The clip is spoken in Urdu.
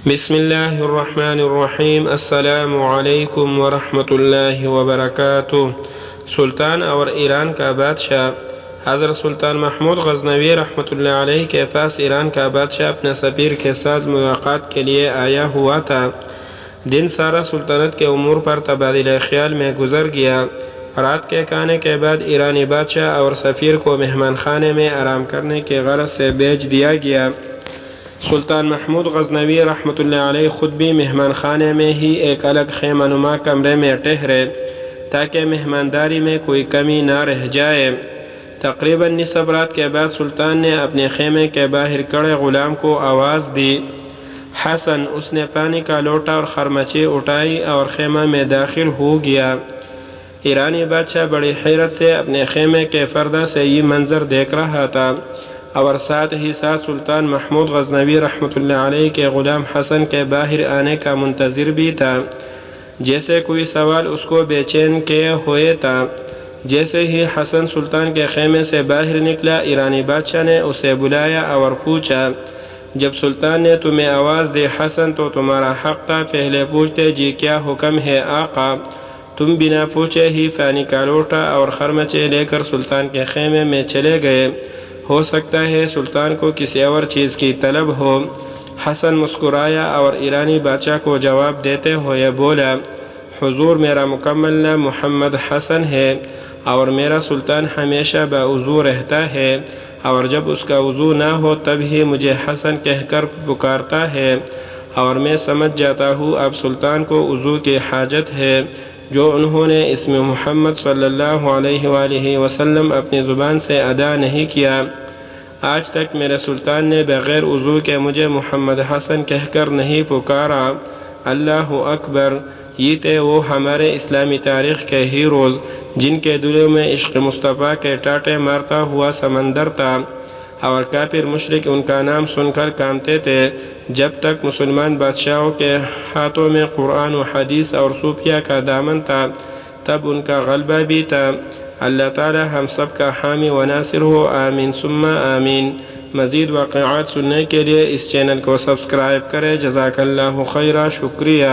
بسم اللہ الرحمن الرحیم۔ السلام علیکم ورحمۃ اللہ وبرکاتہ۔ سلطان اور ایران کا بادشاہ حضرت سلطان محمود غزنوی رحمۃ اللہ علیہ کے پاس ایران کا بادشاہ اپنے سفیر کے ساتھ ملاقات کے لیے آیا ہوا تھا۔ دن سارا سلطنت کے امور پر تبادلہ خیال میں گزر گیا۔ رات کے کھانے کے بعد ایرانی بادشاہ اور سفیر کو مہمان خانے میں آرام کرنے کے غرض سے بھیج دیا گیا۔ سلطان محمود غزنوی رحمۃ اللہ علیہ خود بھی مہمان خانے میں ہی ایک الگ خیمہ نما کمرے میں ٹھہرے تاکہ مہمانداری میں کوئی کمی نہ رہ جائے۔ تقریباً نصف رات کے بعد سلطان نے اپنے خیمے کے باہر کھڑے غلام کو آواز دی، حسن! اس نے پانی کا لوٹا اور خرمچی اٹھائی اور خیمہ میں داخل ہو گیا۔ ایرانی بادشاہ بڑی حیرت سے اپنے خیمے کے پردہ سے یہ منظر دیکھ رہا تھا اور ساتھ ہی ساتھ سلطان محمود غزنوی رحمۃ اللہ علیہ کے غلام حسن کے باہر آنے کا منتظر بھی تھا۔ جیسے کوئی سوال اس کو بے چین کیے ہوئے تھا۔ جیسے ہی حسن سلطان کے خیمے سے باہر نکلا، ایرانی بادشاہ نے اسے بلایا اور پوچھا، جب سلطان نے تمہیں آواز دی حسن تو تمہارا حق تھا، پہلے پوچھتے جی کیا حکم ہے آقا؟ تم بنا پوچھے ہی پانی کا لوٹا اور خرمچے لے کر سلطان کے خیمے میں چلے گئے۔ ہو سکتا ہے سلطان کو کسی اور چیز کی طلب ہو۔ حسن مسکرایا اور ایرانی بادشاہ کو جواب دیتے ہوئے بولا، حضور میرا مکمل نام محمد حسن ہے اور میرا سلطان ہمیشہ باوضو رہتا ہے، اور جب اس کا وضو نہ ہو تب ہی مجھے حسن کہہ کر پکارتا ہے، اور میں سمجھ جاتا ہوں اب سلطان کو وضو کی حاجت ہے، جو انہوں نے اسم محمد صلی اللہ علیہ وآلہ وسلم اپنی زبان سے ادا نہیں کیا۔ آج تک میرے سلطان نے بغیر وضو کے مجھے محمد حسن کہہ کر نہیں پکارا۔ اللہ اکبر! یہ تھے وہ ہمارے اسلامی تاریخ کے ہیروز جن کے دلوں میں عشق مصطفیٰ کے ٹاٹے مارتا ہوا سمندر تھا، اور کافر مشرک ان کا نام سن کر کانپتے تھے۔ جب تک مسلمان بادشاہوں کے ہاتھوں میں قرآن و حدیث اور صوفیہ کا دامن تھا تب ان کا غلبہ بھی تھا۔ اللہ تعالی ہم سب کا حامی و ناصر ہو، آمین ثم آمین۔ مزید واقعات سننے کے لیے اس چینل کو سبسکرائب کریں۔ جزاک اللہ خیرہ، شکریہ۔